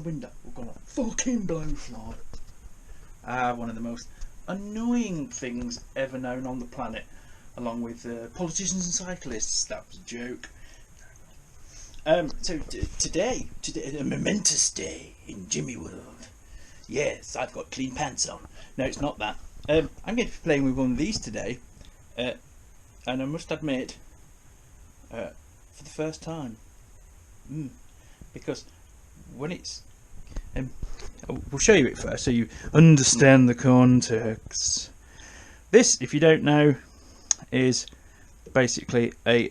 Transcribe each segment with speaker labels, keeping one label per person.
Speaker 1: window, we're gonna fucking blow fly. One of the most annoying things ever known on the planet, along with politicians and cyclists. That was a joke. So today, a momentous day in Jimmy World. Yes, I've got clean pants on. No, it's not that. I'm going to be playing with one of these today, and I must admit, for the first time, because when it's, we'll show you it first so you understand the context. This, if you don't know, is basically a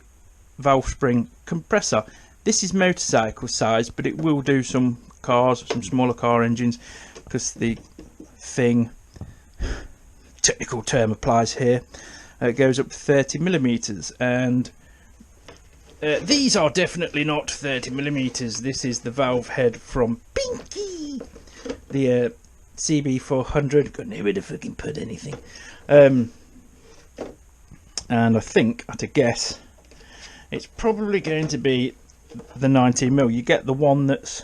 Speaker 1: valve spring compressor. This is motorcycle size, but it will do some cars, some smaller car engines, because the thing, technical term applies here, goes up to 30mm, and these are definitely not 30mm. This is the valve head from Pinky, the CB-100. Got nowhere to fucking put anything. And I think, at a guess, it's probably going to be the 19mm. You get the one that's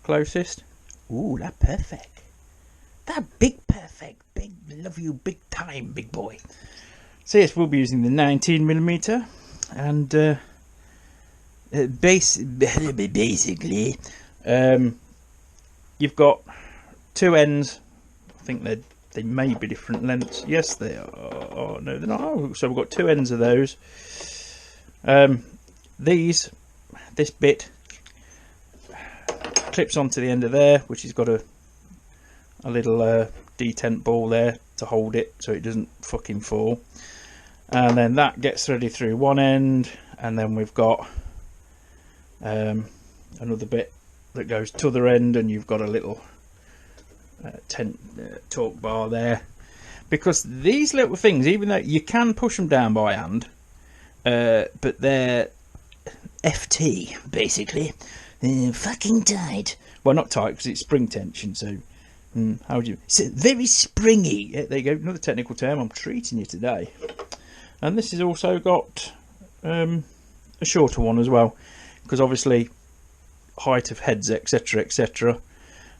Speaker 1: closest. Ooh, that perfect. That big perfect. Big, love you big time, big boy. So yes, we'll be using the 19mm, and basically, you've got two ends. I think they may be different lengths. Yes, they are. Oh, no, they're not. Oh, so we've got two ends of those. This bit clips onto the end of there, which has got a little detent ball there to hold it so it doesn't fucking fall. And then that gets threaded through one end, and then we've got another bit that goes to the other end, and you've got a little torque bar there, because these little things, even though you can push them down by hand, but they're FT basically, fucking tight. Well, not tight because it's spring tension, so how would you, it's very springy. There you go, another technical term. I'm treating you today. And this has also got a shorter one as well, because obviously height of heads, etc, etc.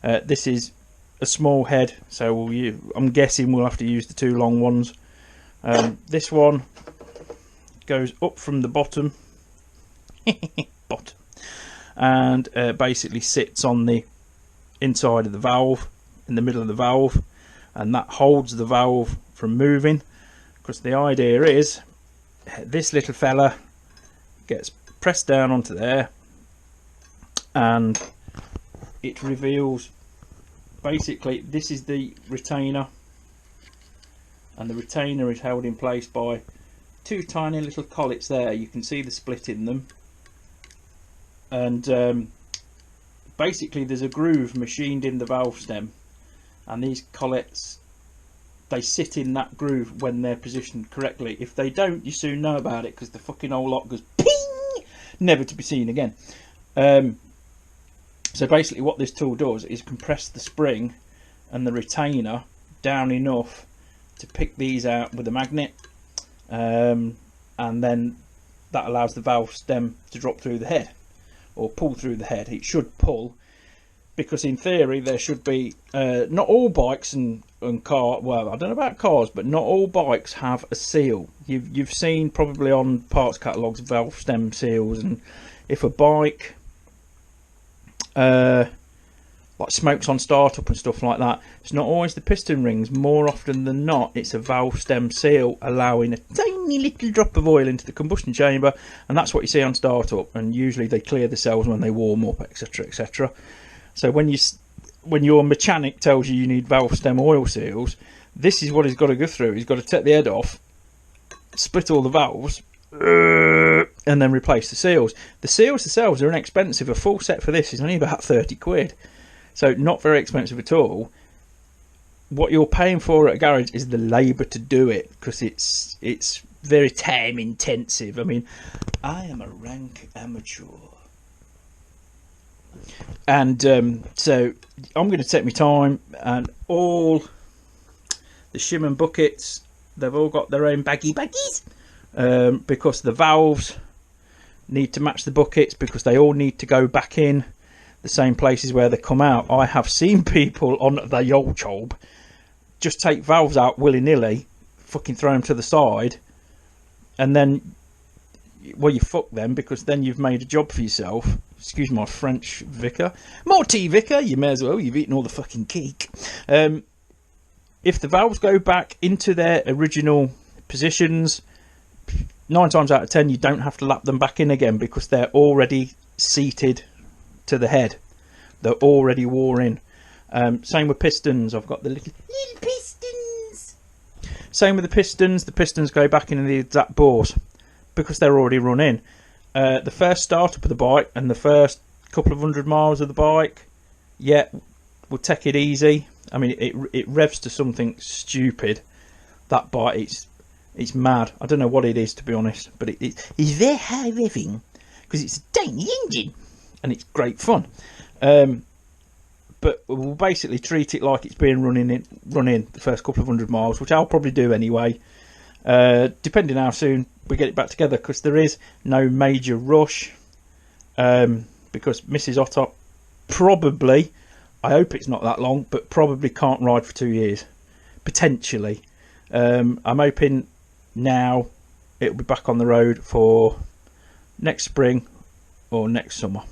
Speaker 1: This is a small head, so I'm guessing we'll have to use the two long ones. This one goes up from the bottom, and basically sits on the inside of the valve, in the middle of the valve, and that holds the valve from moving. Because the idea is this little fella gets pressed down onto there, and it reveals, basically this is the retainer, and the retainer is held in place by two tiny little collets there. You can see the split in them, and basically there's a groove machined in the valve stem, and these collets, they sit in that groove when they're positioned correctly. If they don't, you soon know about it, because the fucking whole lot goes ping, never to be seen again. So basically what this tool does is compress the spring and the retainer down enough to pick these out with a magnet, and then that allows the valve stem to drop through the head, or pull through the head. It should pull, because in theory there should be, not all bikes and car, well, I don't know about cars, but not all bikes have a seal. You've seen probably on parts catalogues valve stem seals, and if a bike like smokes on startup and stuff like that, it's not always the piston rings. More often than not, it's a valve stem seal allowing a tiny little drop of oil into the combustion chamber, and that's what you see on startup. And usually they clear the cells when they warm up, etc, etc. So when your mechanic tells you need valve stem oil seals, this is what he's got to go through. He's got to take the head off, split all the valves, and then replace the seals. The seals themselves are inexpensive. A full set for this is only about 30 quid. So not very expensive at all. What you're paying for at a garage is the labour to do it, because it's very time intensive. I mean, I am a rank amateur. And so I'm going to take my time, and all the shim and buckets, they've all got their own baggies, because the valves need to match the buckets, because they all need to go back in. the same places where they come out. I have seen people on the YouTube just take valves out willy-nilly, fucking throw them to the side, and then, well, you fuck them, because then you've made a job for yourself. Excuse my French, Vicar. More tea, Vicar. You may as well. You've eaten all the fucking cake. If the valves go back into their original positions, 9 times out of 10 you don't have to lap them back in again, because they're already seated to the head. They're already wore in. Same with pistons. I've got the little pistons. Same with the pistons. The pistons go back in the exact bores because they're already run in. The first start up of the bike and the first couple of 100 miles of the bike, yeah, we'll take it easy. I mean, it revs to something stupid. That bike, it's mad. I don't know what it is, to be honest, but it's very high revving because it's a tiny engine and it's great fun. But we'll basically treat it like it's being run in the first couple of 100 miles, which I'll probably do anyway, depending how soon we get it back together, because there is no major rush, because Mrs. Otto probably, I hope it's not that long, but probably can't ride for 2 years, potentially. I'm hoping now it'll be back on the road for next spring or next summer.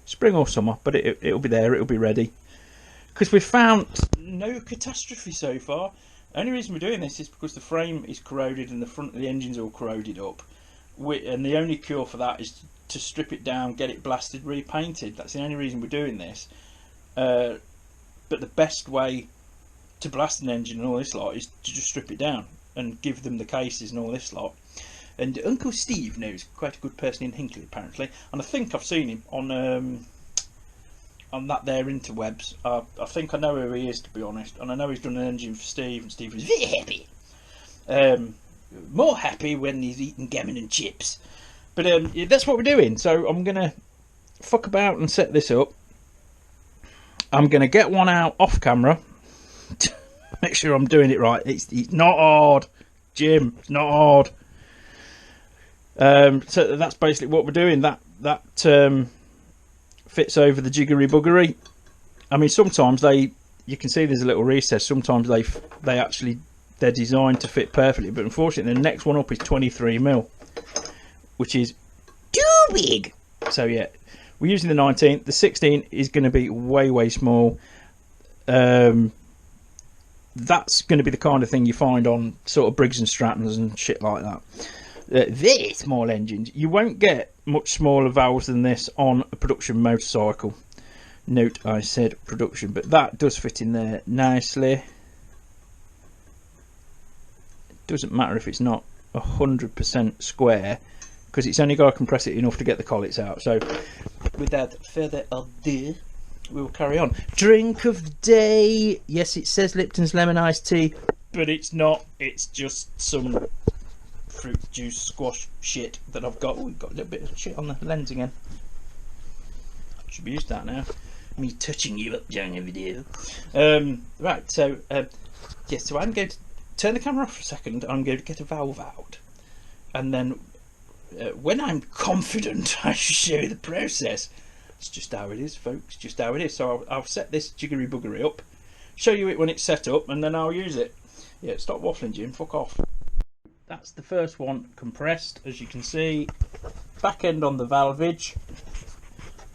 Speaker 1: Spring or summer, but it'll be there, it'll be ready. Because we've found no catastrophe so far. The only reason we're doing this is because the frame is corroded and the front of the engine's all corroded up. And the only cure for that is to strip it down, get it blasted, repainted. That's the only reason we're doing this. But the best way to blast an engine and all this lot is to just strip it down and give them the cases and all this lot. And Uncle Steve knows quite a good person in Hinckley, apparently, and I think I've seen him on that there interwebs. I think I know who he is, to be honest, and I know he's done an engine for Steve, and Steve was very happy. More happy when he's eating gammon and chips. But that's what we're doing. So I'm gonna fuck about and set this up. I'm gonna get one out off camera. Make sure I'm doing it right. It's not hard, Jim. It's not hard. So that's basically what we're doing. That fits over the jiggery buggery. I mean, sometimes you can see there's a little recess. Sometimes they're designed to fit perfectly, but unfortunately the next one up is 23mm, which is too big. So yeah, we're using the 19. The 16 is going to be way small. That's going to be the kind of thing you find on sort of Briggs and Strattons and shit like that. Very small engines. You won't get much smaller valves than this on a production motorcycle. Note I said production, but that does fit in there nicely. It doesn't matter if it's not 100% square, because it's only got to compress it enough to get the collets out. So without further ado, we will carry on. Drink of the day. Yes, it says Lipton's lemon iced tea, but it's not. It's just some fruit juice squash shit that I've got. Oh, we've got a little bit of shit on the lens again. Should be used to that now. Me touching you up during a video. Right, so yes, so I'm going to turn the camera off for a second. I'm going to get a valve out, and then when I'm confident, I shall show you the process. It's just how it is, folks. Just how it is. So I'll set this jiggery buggery up, show you it when it's set up, and then I'll use it. Yeah, stop waffling, Jim. Fuck off. That's the first one compressed, as you can see. Back end on the valvage.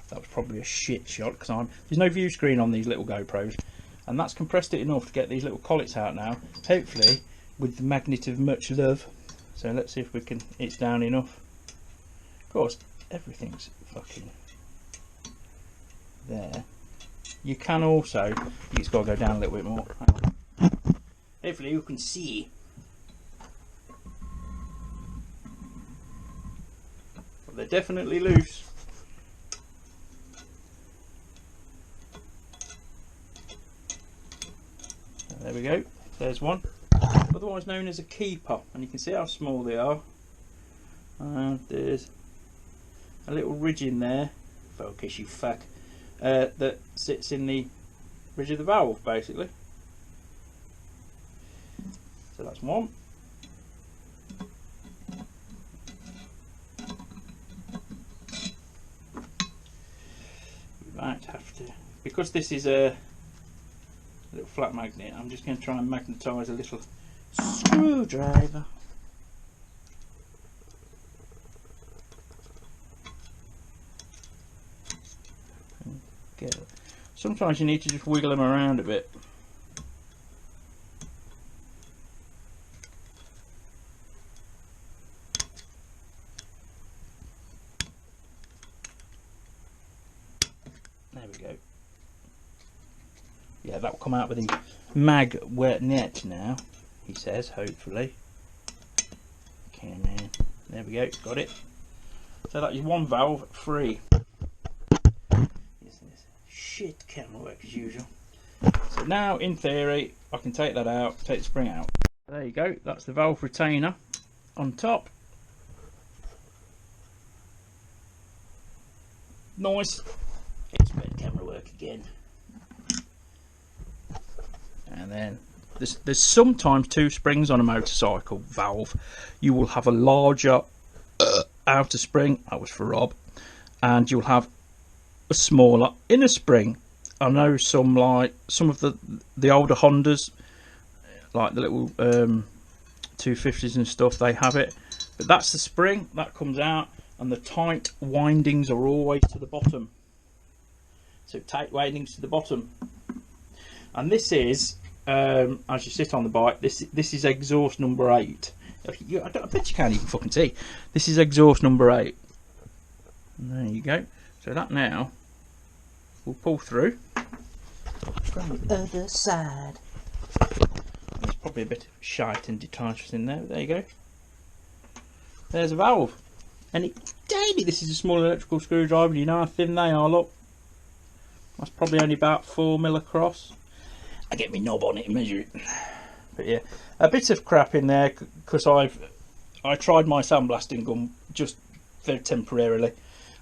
Speaker 1: That was probably a shit shot because there's no view screen on these little GoPros, and that's compressed it enough to get these little collets out now. Hopefully, with the magnet of much love. So let's see if we can. It's down enough. Of course, everything's fucking there. You can also. It's got to go down a little bit more. Hang on. Hopefully, you can see. They're definitely loose. There we go. There's one. Otherwise known as a keeper, and you can see how small they are. There's a little ridge in there. Focus, you fuck. That sits in the ridge of the valve, basically. So that's one. because this is a little flat magnet, I'm just going to try and magnetise a little screwdriver. Go. Sometimes you need to just wiggle them around a bit. There we go. Yeah, that will come out with the mag wet net now, he says, hopefully. Okay, man. There we go, got it. So that is one valve free. Shit, camera work as usual. So now, in theory, I can take that out, take the spring out. There you go, that's the valve retainer on top. Nice. It's bad camera work again. And then there's sometimes two springs on a motorcycle valve. You will have a larger outer spring, that was for Rob, and you'll have a smaller inner spring. I know some of the older Hondas, like the little 250s and stuff, they have it, but that's the spring that comes out, and the tight windings are always to the bottom. So tight windings to the bottom, and this is as you sit on the bike, this is exhaust number 8. I bet you can't even fucking see. This is exhaust number 8. And there you go. So that now will pull through from the other side. There's probably a bit of shite and detachments in there, but there you go. There's a valve. And it's tiny. This is a small electrical screwdriver. You know how thin they are, look. That's probably only about 4mm across. I get my knob on it and measure it. But yeah, a bit of crap in there because I tried my sandblasting gun just very temporarily.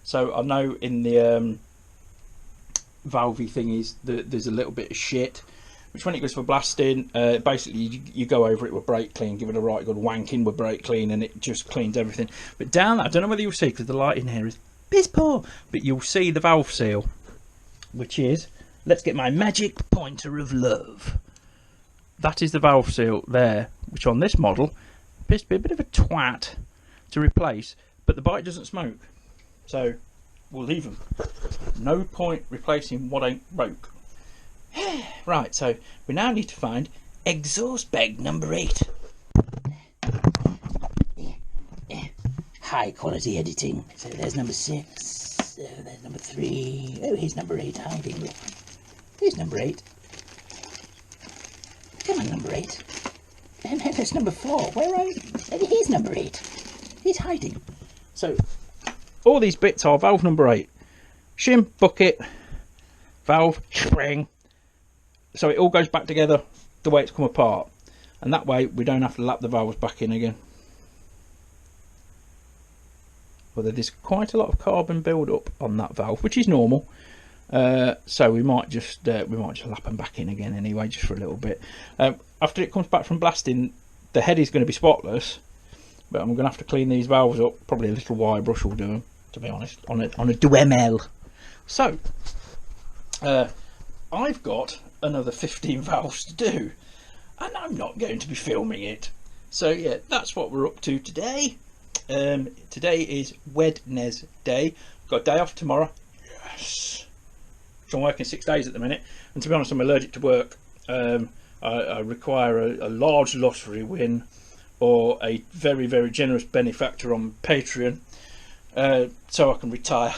Speaker 1: So I know in the valvey thingies there's a little bit of shit, which when it goes for blasting, basically you go over it with brake clean, give it a right good wanking with brake clean, and it just cleans everything. But down there, I don't know whether you'll see because the light in here is piss poor, but you'll see the valve seal, which is, let's get my magic pointer of love. That is the valve seal there, which on this model appears to be a bit of a twat to replace, but the bike doesn't smoke. So we'll leave them. No point replacing what ain't broke. Right, so we now need to find exhaust bag number 8. High quality editing. So there's number 6. There's number 3. Oh, here's number 8 hiding. Here's number 8. Come on, number 8. And there's number 4. Where are you? Here's number 8. He's hiding. So all these bits are valve number 8. Shim, bucket, valve, spring. So it all goes back together the way it's come apart. And that way we don't have to lap the valves back in again. Well, there's quite a lot of carbon build up on that valve, which is normal. So we might just lap them back in again anyway, just for a little bit. After it comes back from blasting, the head is going to be spotless, but I'm going to have to clean these valves up. Probably a little wire brush will do them, to be honest, on a 2ml. So I've got another 15 valves to do, and I'm not going to be filming it. So yeah, that's what we're up to today. Today is Wednesday. Got a day off tomorrow. Yes. So I'm working 6 days at the minute, and to be honest, I'm allergic to work. I require a large lottery win or a very, very generous benefactor on Patreon, so I can retire.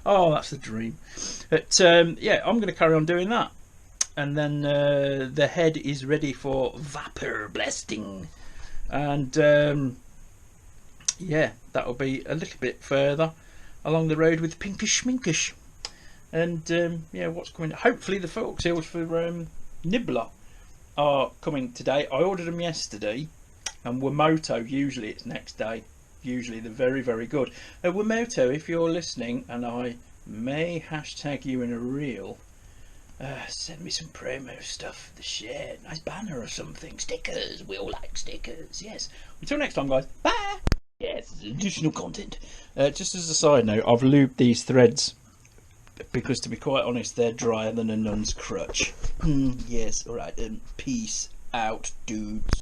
Speaker 1: Oh, that's the dream. But yeah, I'm going to carry on doing that, and then the head is ready for vapor blasting, and yeah, that'll be a little bit further along the road with Pinkish Schminkish. And yeah, what's coming? Hopefully the fork seals for Nibbler are coming today. I ordered them yesterday, and Wamoto, usually it's next day. Usually they're very, very good. Wamoto, if you're listening, and I may hashtag you in a reel, send me some promo stuff for the shed. Nice banner or something. Stickers. We all like stickers. Yes. Until next time, guys. Bye. Yes, additional content. Just as a side note, I've lubed these threads because to be quite honest, they're drier than a nun's crutch. Yes, alright, peace out, dudes.